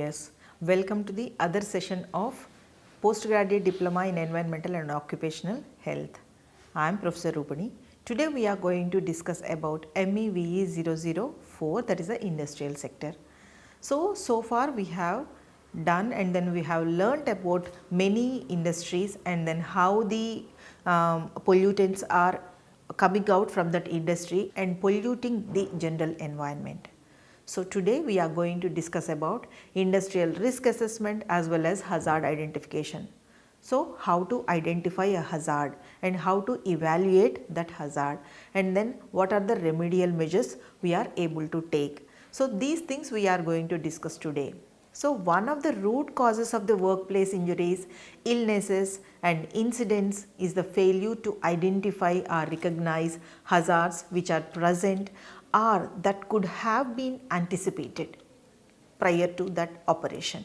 Yes, welcome to the other session of Postgraduate Diploma in Environmental and Occupational Health. I am Professor Rupani. Today we are going to discuss about MEVE 004, that is the industrial sector. So far we have done and then we have learnt about many industries and then how the pollutants are coming out from that industry and polluting the general environment. So today we are going to discuss about industrial risk assessment as well as hazard identification. So how to identify a hazard and how to evaluate that hazard, and then what are the remedial measures we are able to take. So these things we are going to discuss today. So one of the root causes of the workplace injuries, illnesses and incidents is the failure to identify or recognize hazards which are present or that could have been anticipated prior to that operation.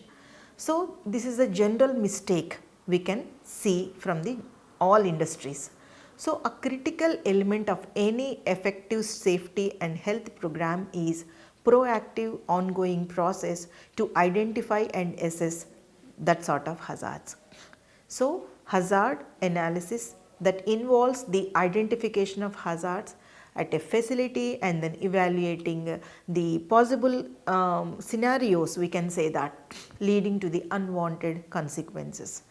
So this is a general mistake we can see from the all industries. So a critical element of any effective safety and health program is proactive ongoing process to identify and assess that sort of hazards. So hazard analysis that involves the identification of hazards at a facility and then evaluating the possible scenarios, we can say that, leading to the unwanted consequences.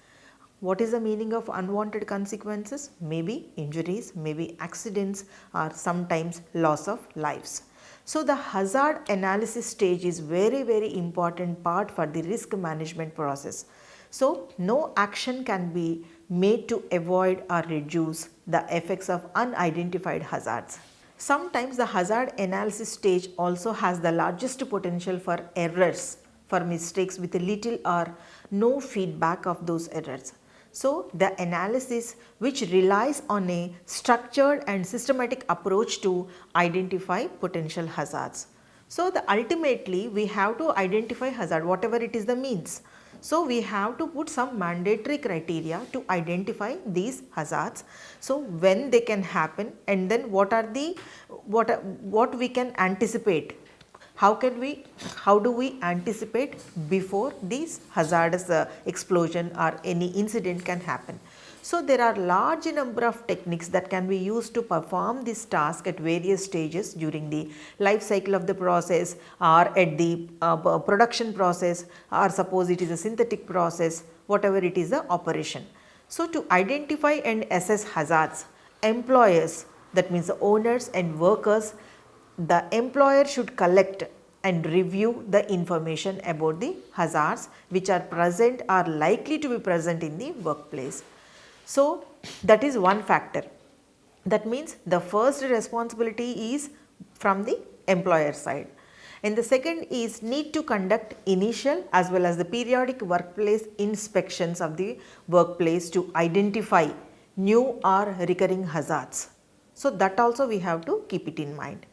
What is the meaning of unwanted consequences? Maybe injuries, maybe accidents, or sometimes loss of lives. So the hazard analysis stage is very important part for the risk management process. So no action can be made to avoid or reduce the effects of unidentified hazards. Sometimes the hazard analysis stage also has the largest potential for errors, for mistakes with little or no feedback of those errors. So the analysis which relies on a structured and systematic approach to identify potential hazards. So ultimately we have to identify hazard, whatever it is the means. So we have to put some mandatory criteria to identify these hazards. So when they can happen, and then what we can anticipate. How do we anticipate before these hazardous explosion or any incident can happen. So there are large number of techniques that can be used to perform this task at various stages during the life cycle of the process or at the production process, or suppose it is a synthetic process, whatever it is the operation. So to identify and assess hazards, employers, that means the owners and workers, the employer should collect and review the information about the hazards which are present or likely to be present in the workplace. So that is one factor. That means the first responsibility is from the employer side. And the second is need to conduct initial as well as the periodic workplace inspections of the workplace to identify new or recurring hazards. So that also we have to keep it in mind.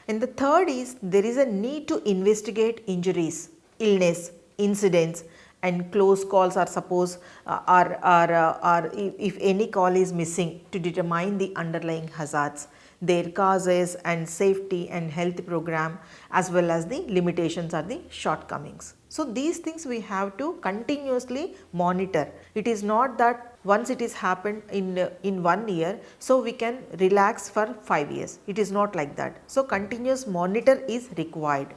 And the third is there is a need to investigate injuries, illness, incidents and close calls, or suppose if any call is missing, to determine the underlying hazards, their causes and safety and health program, as well as the limitations or the shortcomings. So these things we have to continuously monitor. It is not that once it is happened in 1 year, so we can relax for 5 years. It is not like that. So continuous monitor is required.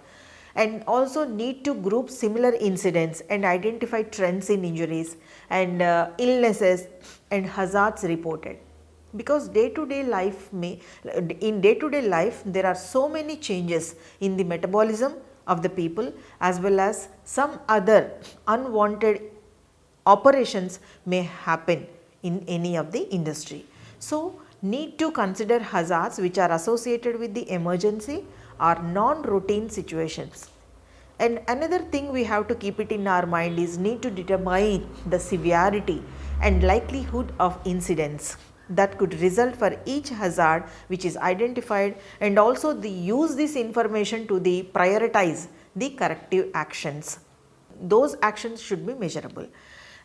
And also need to group similar incidents and identify trends in injuries and illnesses and hazards reported. Because day to day life there are so many changes in the metabolism of the people, as well as some other unwanted operations may happen in any of the industry. So need to consider hazards which are associated with the emergency or non-routine situations. And another thing we have to keep it in our mind is need to determine the severity and likelihood of incidents that could result for each hazard which is identified, and also use this information to prioritize the corrective actions. Those actions should be measurable.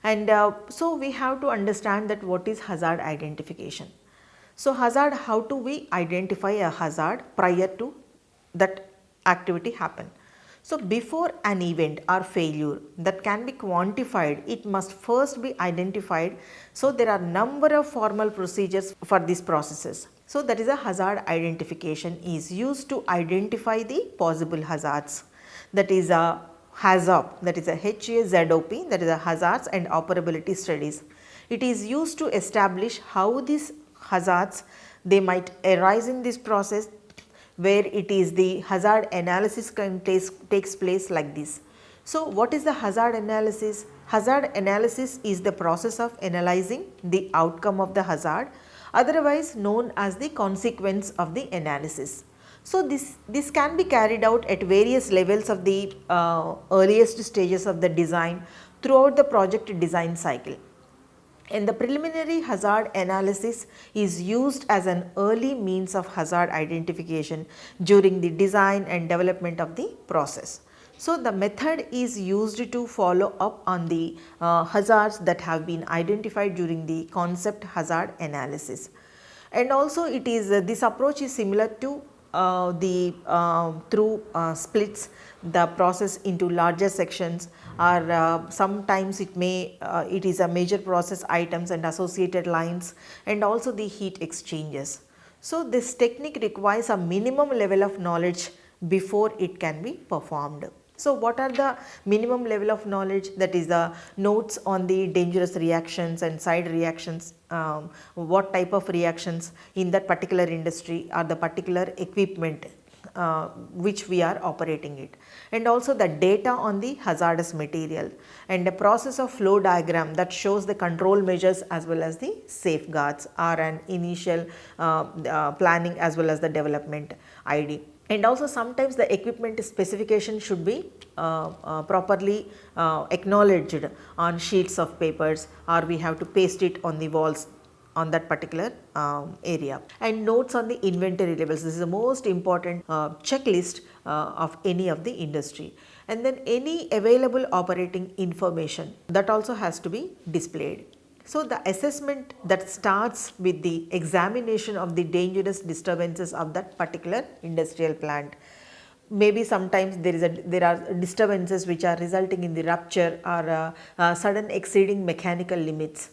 And so we have to understand that what is hazard identification. So hazard, how do we identify a hazard prior to that activity happen? So before an event or failure that can be quantified, it must first be identified. So there are number of formal procedures for these processes. So that is a hazard identification is used to identify the possible hazards. That is a HAZOP, that is a HAZOP, that is a hazards and operability studies. It is used to establish how these hazards they might arise in this process, where it is the hazard analysis takes place like this. So what is the hazard analysis? Hazard analysis is the process of analyzing the outcome of the hazard, otherwise known as the consequence of the analysis. So this can be carried out at various levels of the earliest stages of the design throughout the project design cycle. And the preliminary hazard analysis is used as an early means of hazard identification during the design and development of the process. So the method is used to follow up on the hazards that have been identified during the concept hazard analysis. And also it is this approach is similar to splits the process into larger sections, or sometimes it is a major process items and associated lines, and also the heat exchanges. So this technique requires a minimum level of knowledge before it can be performed. So what are the minimum level of knowledge? That is the notes on the dangerous reactions and side reactions, what type of reactions in that particular industry or the particular equipment which we are operating it, and also the data on the hazardous material, and the process of flow diagram that shows the control measures as well as the safeguards, or an initial planning as well as the development ID. And also sometimes the equipment specification should be properly acknowledged on sheets of papers, or we have to paste it on the walls on that particular area. And notes on the inventory levels, this is the most important checklist of any of the industry. And then any available operating information that also has to be displayed. So the assessment that starts with the examination of the dangerous disturbances of that particular industrial plant. Maybe sometimes there are disturbances which are resulting in the rupture or sudden exceeding mechanical limits.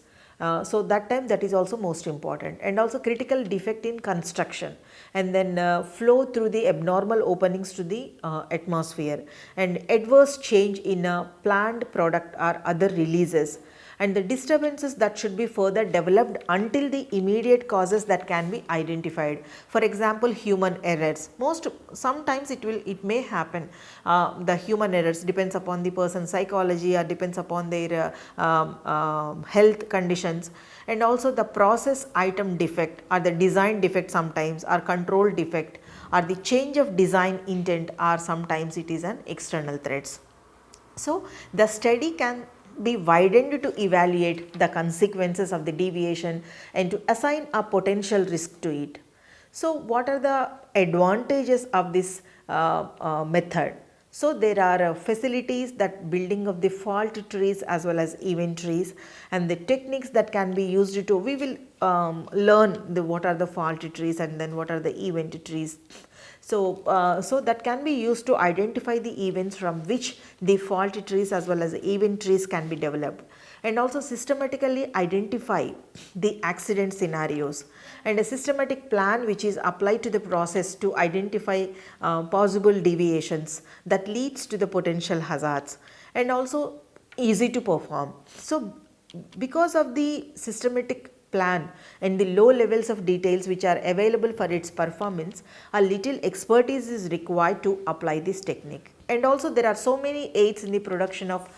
So that time that is also most important, and also critical defect in construction, and then flow through the abnormal openings to the atmosphere, and adverse change in a planned product or other releases, and the disturbances that should be further developed until the immediate causes that can be identified. For example, human errors. Sometimes it may happen. The human errors depends upon the person's psychology or depends upon their health conditions, and also the process item defect or the design defect sometimes, or control defect, or the change of design intent, or sometimes it is an external threats. So the study can be widened to evaluate the consequences of the deviation and to assign a potential risk to it. So what are the advantages of this method? So there are facilities that building of the fault trees as well as event trees, and the techniques that can be used to, we will learn what are the fault trees and then what are the event trees. So that can be used to identify the events from which the fault trees as well as the event trees can be developed, and also systematically identify the accident scenarios, and a systematic plan which is applied to the process to identify possible deviations that leads to the potential hazards, and also easy to perform. So because of the systematic plan and the low levels of details which are available for its performance, a little expertise is required to apply this technique. And also there are so many aids in the production of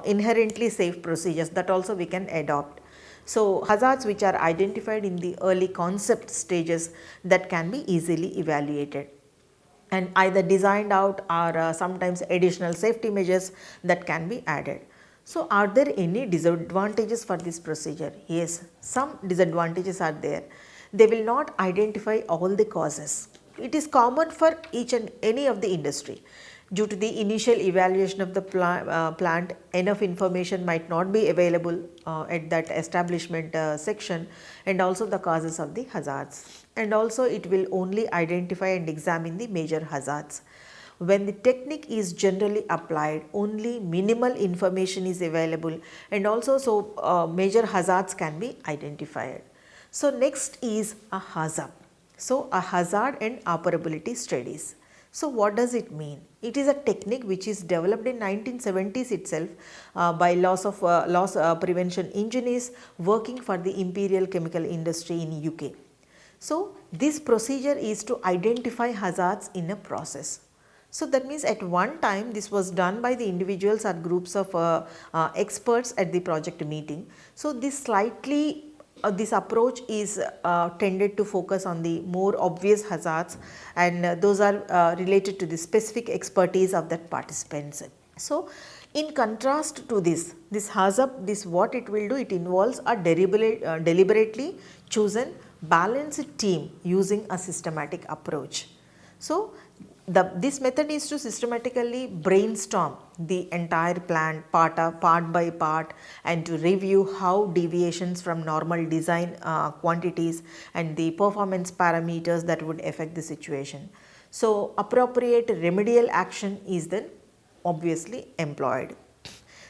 inherently safe procedures that also we can adopt. So hazards which are identified in the early concept stages that can be easily evaluated and either designed out, or sometimes additional safety measures that can be added. So are there any disadvantages for this procedure? Yes, some disadvantages are there. They will not identify all the causes. It is common for each and any of the industry. Due to the initial evaluation of the plant, enough information might not be available at that establishment section, and also the causes of the hazards. And also it will only identify and examine the major hazards. when the technique is generally applied, only minimal information is available, and also major hazards can be identified. So next is a HAZOP. So a hazard and operability studies. So what does it mean? It is a technique which is developed in 1970s itself by loss prevention engineers working for the Imperial Chemical Industry in UK. So this procedure is to identify hazards in a process. So that means at one time this was done by the individuals or groups of experts at the project meeting. So this approach is tended to focus on the more obvious hazards, and those are related to the specific expertise of that participants. So in contrast to this HAZOP, what it will do, it involves a deliberately chosen balanced team using a systematic approach. So this method is to systematically brainstorm the entire plan part by part, and to review how deviations from normal design quantities and the performance parameters that would affect the situation. So appropriate remedial action is then obviously employed.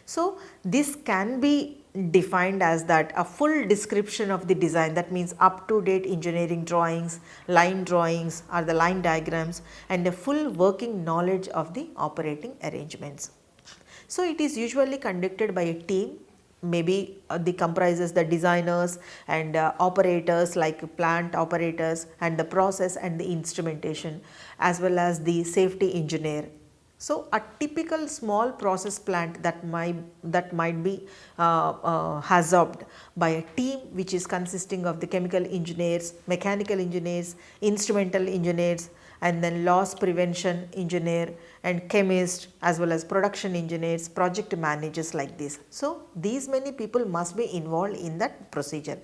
So this can be defined as that a full description of the design, that means up to date engineering drawings, line drawings or the line diagrams, and a full working knowledge of the operating arrangements. So it is usually conducted by a team, maybe the comprises the designers and operators like plant operators and the process and the instrumentation, as well as the safety engineer. So a typical small process plant that might be HAZOPed by a team which is consisting of the chemical engineers, mechanical engineers, instrumental engineers, and then loss prevention engineer and chemist, as well as production engineers, project managers, like this. So these many people must be involved in that procedure.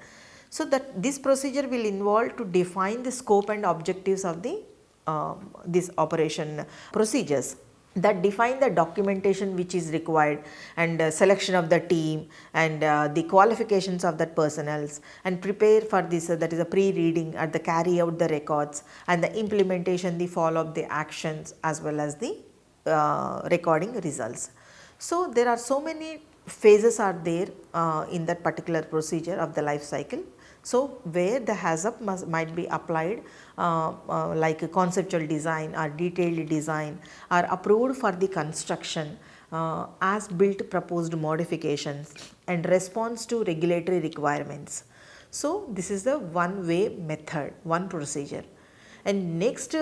So that this procedure will involve to define the scope and objectives of the this operation procedures, that define the documentation which is required, and selection of the team, and the qualifications of that personnels, and prepare for this that is a pre-reading and the carry out the records, and the implementation, the follow up the actions, as well as the recording results. So there are so many phases are there in that particular procedure of the life cycle. So where the HAZOP might be applied like a conceptual design or detailed design, are approved for the construction, as built proposed modifications, and response to regulatory requirements. So this is the one way method, one procedure. And next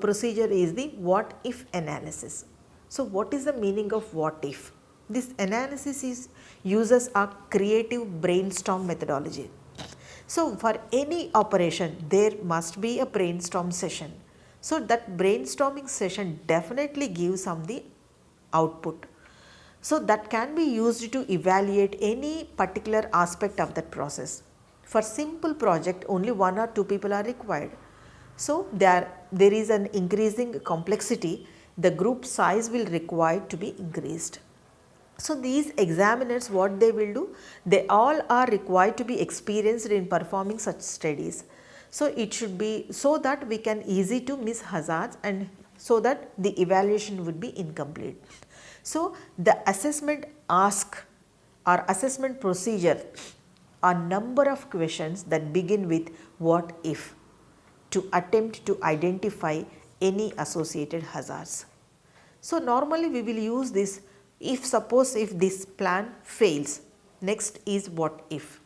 procedure is the what if analysis. So what is the meaning of what if? This analysis uses a creative brainstorm methodology. So for any operation there must be a brainstorm session. So that brainstorming session definitely gives some the output. So that can be used to evaluate any particular aspect of that process. For simple project only one or two people are required. So there is an increasing complexity, the group size will require to be increased. So these examiners, what they will do, they all are required to be experienced in performing such studies. So it should be so that we can easy to miss hazards, and so that the evaluation would be incomplete. So the assessment ask or assessment procedure are number of questions that begin with what if, to attempt to identify any associated hazards. So normally we will use this if this plan fails, next is what if.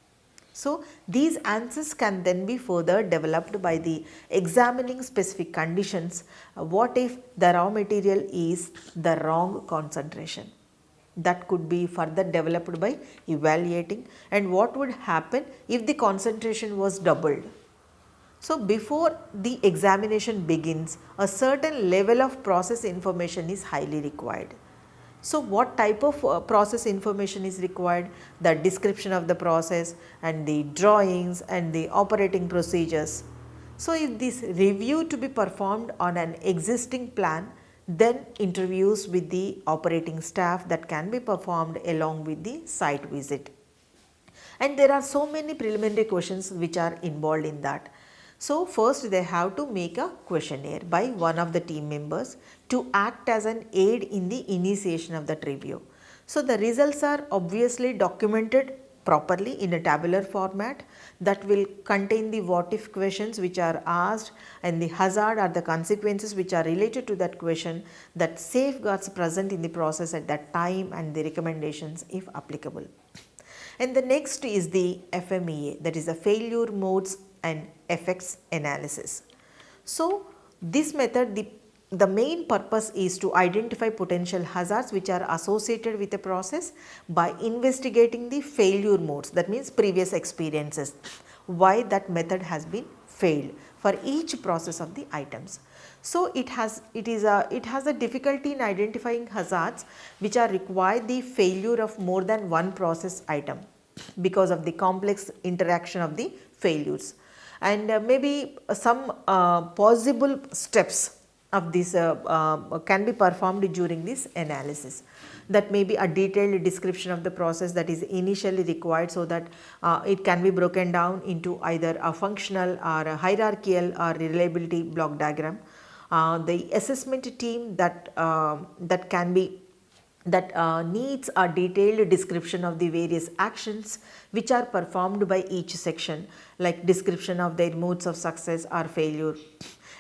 So these answers can then be further developed by the examining specific conditions. What if the raw material is the wrong concentration? That could be further developed by evaluating, and what would happen if the concentration was doubled. So before the examination begins, a certain level of process information is highly required. So what type of process information is required? The description of the process and the drawings and the operating procedures. So if this review to be performed on an existing plan, then interviews with the operating staff that can be performed along with the site visit. And there are so many preliminary questions which are involved in that. So first they have to make a questionnaire by one of the team members to act as an aid in the initiation of that review. So the results are obviously documented properly in a tabular format that will contain the what if questions which are asked and the hazard or the consequences which are related to that question, that safeguards present in the process at that time and the recommendations if applicable. And the next is the FMEA, that is the failure modes and effects analysis. So this method, the main purpose is to identify potential hazards which are associated with a process by investigating the failure modes, that means previous experiences, why that method has been failed for each process of the items. So it has a difficulty in identifying hazards which are required the failure of more than one process item because of the complex interaction of the failures, and maybe some possible steps of this can be performed during this analysis. That may be a detailed description of the process that is initially required, so that it can be broken down into either a functional or a hierarchical or reliability block diagram. The assessment team that needs a detailed description of the various actions which are performed by each section, like description of their modes of success or failure,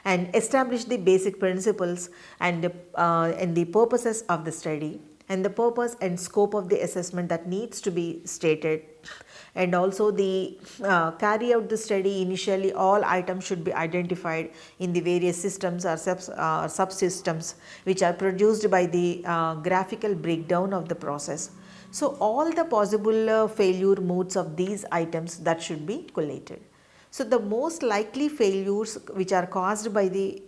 and establish the basic principles and the purposes of the study, and the purpose and scope of the assessment that needs to be stated. And also the carry out the study, initially all items should be identified in the various systems or subsystems which are produced by the graphical breakdown of the process. So all the possible failure modes of these items that should be collated. So the most likely failures which are caused by the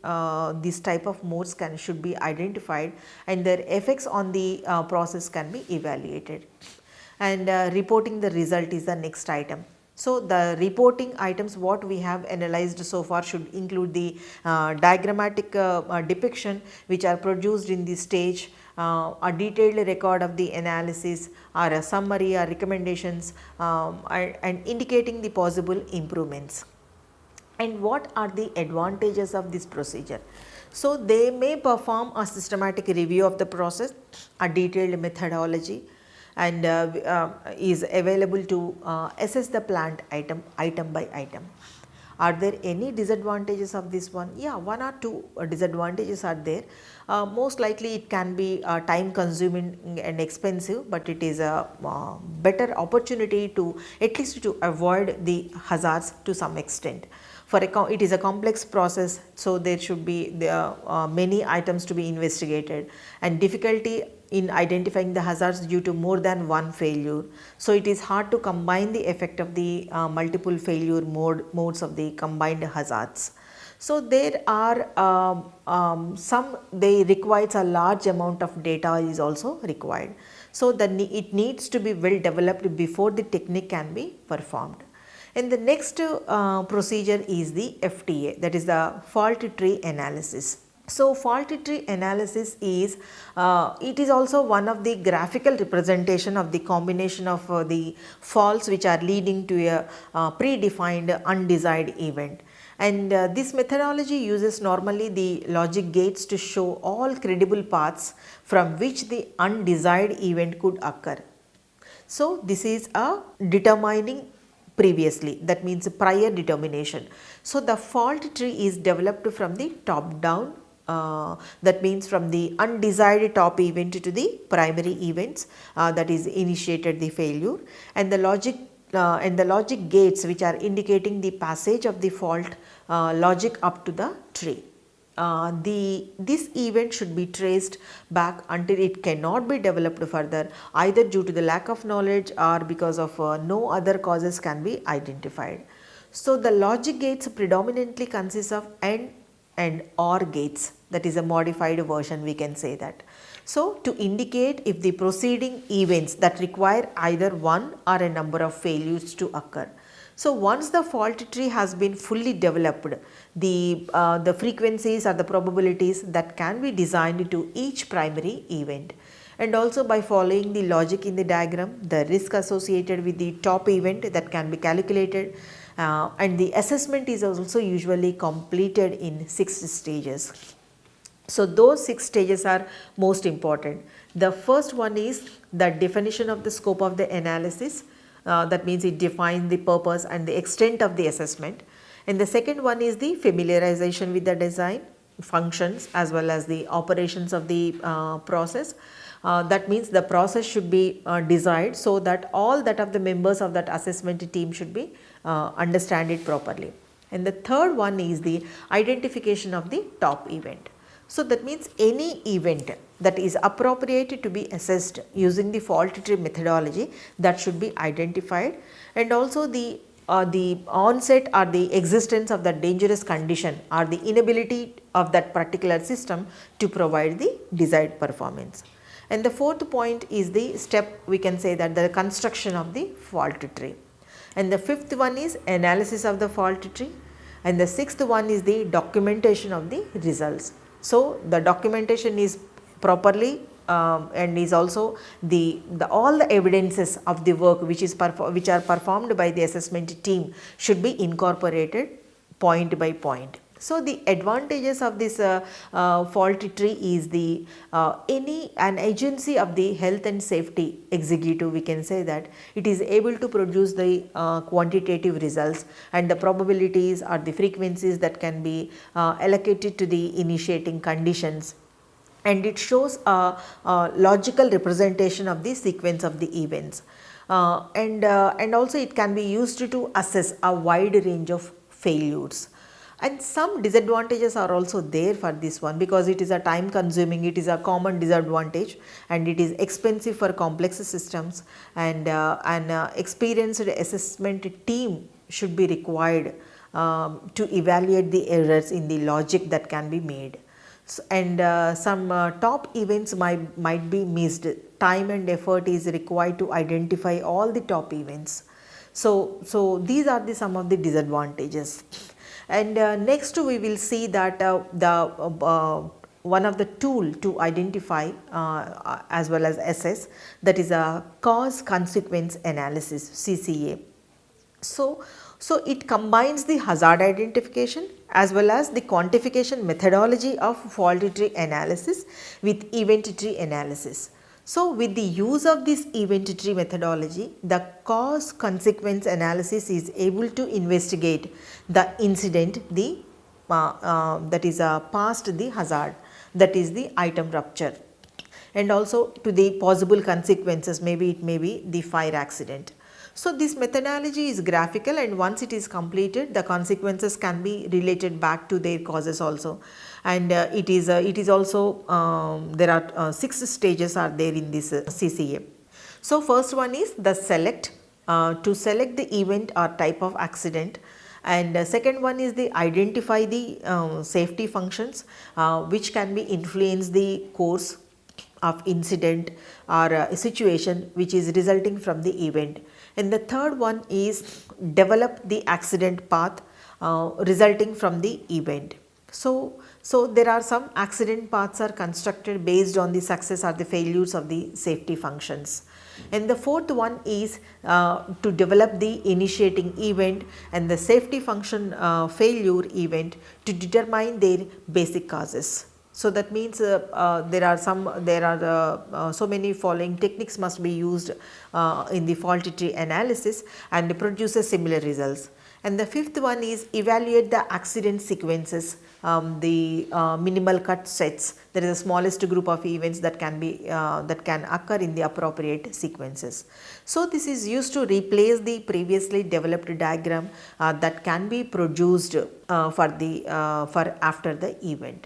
this type of modes should be identified, and their effects on the process can be evaluated. And reporting the result is the next item. So the reporting items what we have analyzed so far should include the diagrammatic depiction which are produced in the stage, a detailed record of the analysis, or a summary or recommendations, and indicating the possible improvements. And what are the advantages of this procedure? So they may perform a systematic review of the process, a detailed methodology, and is available to assess the plant item by item. Are there any disadvantages of this one? Yeah, one or two disadvantages are there. Most likely it can be time consuming and expensive, but it is a better opportunity to at least to avoid the hazards to some extent. It is a complex process, so there should be many items to be investigated, and difficulty in identifying the hazards due to more than one failure. So it is hard to combine the effect of the multiple failure modes of the combined hazards. So there are they requires a large amount of data is also required. So it needs to be well developed before the technique can be performed. And the next procedure is the FTA, that is the fault tree analysis. So fault tree analysis is it is also one of the graphical representation of the combination of the faults which are leading to a predefined undesired event. And this methodology uses normally the logic gates to show all credible paths from which the undesired event could occur. So this is a determining previously, that means prior determination. So the fault tree is developed from the top down, that means from the undesired top event to the primary events that is initiated the failure, and the logic gates which are indicating the passage of the fault logic up to the tree. This event should be traced back until it cannot be developed further, either due to the lack of knowledge or because of no other causes can be identified. So the logic gates predominantly consist of AND and OR gates, that is a modified version, we can say that. So to indicate if the preceding events that require either one or a number of failures to occur. So once the fault tree has been fully developed, the frequencies or the probabilities that can be designed to each primary event, and also by following the logic in the diagram, the risk associated with the top event that can be calculated, and the assessment is also usually completed in 6 stages. So, those 6 stages are most important. The first one is the definition of the scope of the analysis, that means it defines the purpose and the extent of the assessment. And the second one is the familiarization with the design, functions as well as the operations of the process. That means the process should be designed so that all that of the members of that assessment team should be understand it properly. And the third one is the identification of the top event. So, that means any event that is appropriate to be assessed using the fault tree methodology, that should be identified, and also the onset or the existence of the dangerous condition or the inability of that particular system to provide the desired performance. And the fourth point is the step, we can say that the construction of the fault tree. And the fifth one is analysis of the fault tree, and the sixth one is the documentation of the results. So, the documentation is properly and is also the all the evidences of the work which are performed by the assessment team should be incorporated point by point. So, the advantages of this fault tree is the an agency of the health and safety executive, we can say that it is able to produce the quantitative results and the probabilities or the frequencies that can be allocated to the initiating conditions, and it shows a logical representation of the sequence of the events, and also it can be used to assess a wide range of failures. And some disadvantages are also there for this one, because it is a time consuming, it is a common disadvantage, and it is expensive for complex systems, and an experienced assessment team should be required to evaluate the errors in the logic that can be made. So, and some top events might be missed. Time and effort is required to identify all the top events. So these are some of the disadvantages. And next we will see that one of the tool to identify as well as assess, that is a cause consequence analysis, CCA. So it combines the hazard identification as well as the quantification methodology of fault tree analysis with event tree analysis. So, with the use of this event tree methodology, the cause consequence analysis is able to investigate the incident, that is past the hazard, that is the item rupture, and also to the possible consequences, maybe it may be the fire accident. So, this methodology is graphical, and once it is completed, the consequences can be related back to their causes also. And it is also there are 6 stages are there in this CCA. So, first one is the select, to select the event or type of accident, and second one is the identify the safety functions which can be influence the course of incident or a situation which is resulting from the event. And the third one is develop the accident path resulting from the event. So there are some accident paths are constructed based on the success or the failures of the safety functions. And the fourth one is to develop the initiating event and the safety function failure event to determine their basic causes. So that means there are so many following techniques must be used in the fault tree analysis and produces similar results. And the fifth one is evaluate the accident sequences, the minimal cut sets. There is a smallest group of events that can be that can occur in the appropriate sequences. So this is used to replace the previously developed diagram that can be produced for after the event.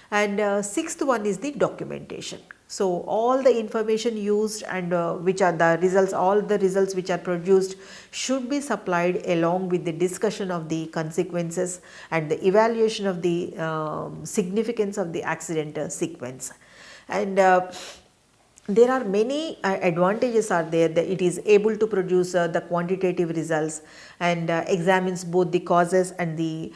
And sixth one is the documentation. So all the information used and which are the results, all the results which are produced should be supplied along with the discussion of the consequences and the evaluation of the significance of the accident sequence. And there are many advantages are there, that it is able to produce the quantitative results and examines both the causes and the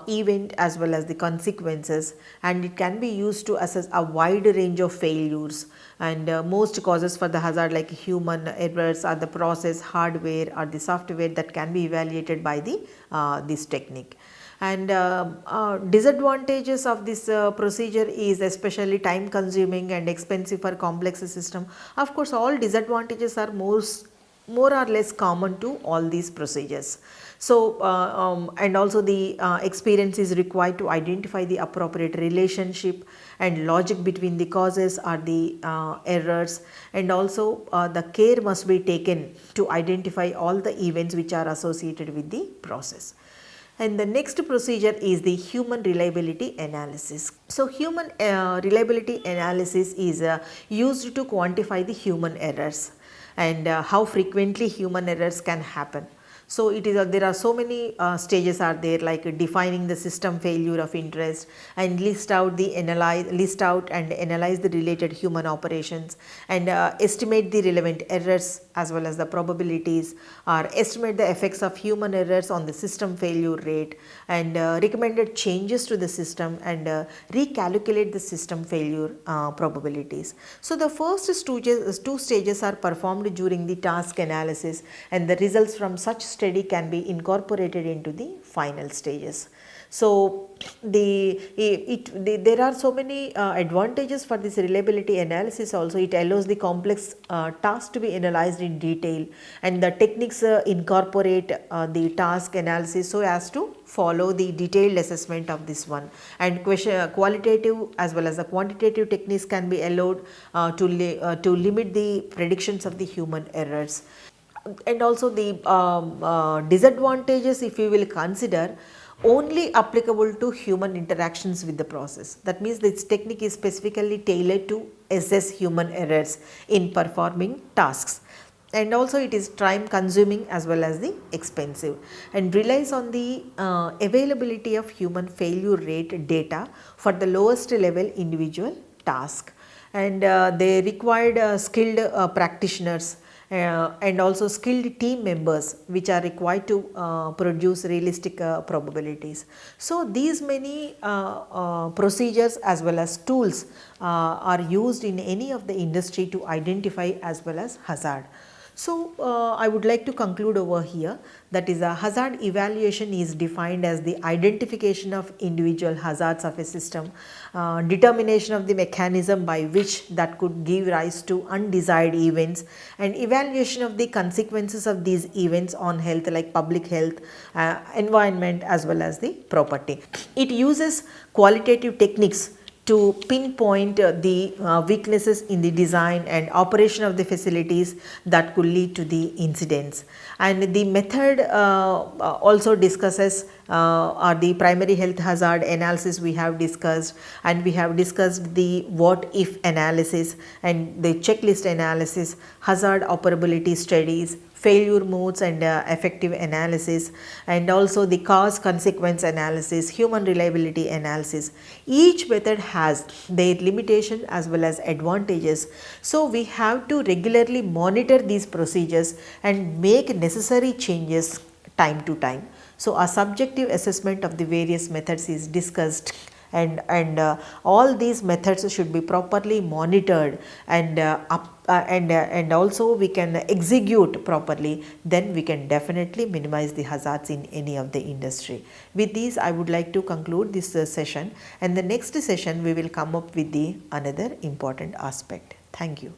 event as well as the consequences, and it can be used to assess a wide range of failures, and most causes for the hazard like human errors are the process, hardware or the software that can be evaluated by the this technique. And disadvantages of this procedure is especially time consuming and expensive for complex system. Of course, all disadvantages are more or less common to all these procedures. So, and also the experience is required to identify the appropriate relationship and logic between the causes or the errors, and also the care must be taken to identify all the events which are associated with the process. And the next procedure is the human reliability analysis. So, human reliability analysis is used to quantify the human errors and how frequently human errors can happen. So, it is there are so many stages are there, like defining the system failure of interest and list out and analyze the related human operations, and estimate the relevant errors as well as the probabilities, or estimate the effects of human errors on the system failure rate, and recommended changes to the system, and recalculate the system failure probabilities. So, the first two stages are performed during the task analysis, and the results from such study can be incorporated into the final stages. So, there are so many advantages for this reliability analysis also. It allows the complex task to be analyzed in detail, and the techniques incorporate the task analysis so as to follow the detailed assessment of this one, and qualitative as well as the quantitative techniques can be allowed to limit the predictions of the human errors. And also the disadvantages, if we will consider, only applicable to human interactions with the process. That means this technique is specifically tailored to assess human errors in performing tasks, and also it is time consuming as well as the expensive, and relies on the availability of human failure rate data for the lowest level individual task, and they required skilled practitioners and also skilled team members which are required to produce realistic probabilities. So, these many procedures as well as tools are used in any of the industry to identify as well as hazard. So, I would like to conclude over here, that is, a hazard evaluation is defined as the identification of individual hazards of a system, determination of the mechanism by which that could give rise to undesired events, and evaluation of the consequences of these events on health, like public health, environment as well as the property. It uses qualitative techniques to pinpoint the weaknesses in the design and operation of the facilities that could lead to the incidents. And the method also discusses or the primary health hazard analysis we have discussed, and we have discussed the what if analysis and the checklist analysis, hazard operability studies, failure modes and effective analysis, and also the cause consequence analysis, human reliability analysis. Each method has their limitation as well as advantages. So, we have to regularly monitor these procedures and make necessary changes time to time. So, a subjective assessment of the various methods is discussed, and all these methods should be properly monitored, and and also we can execute properly, then we can definitely minimize the hazards in any of the industry. With these, I would like to conclude this session, and the next session we will come up with the another important aspect. Thank you.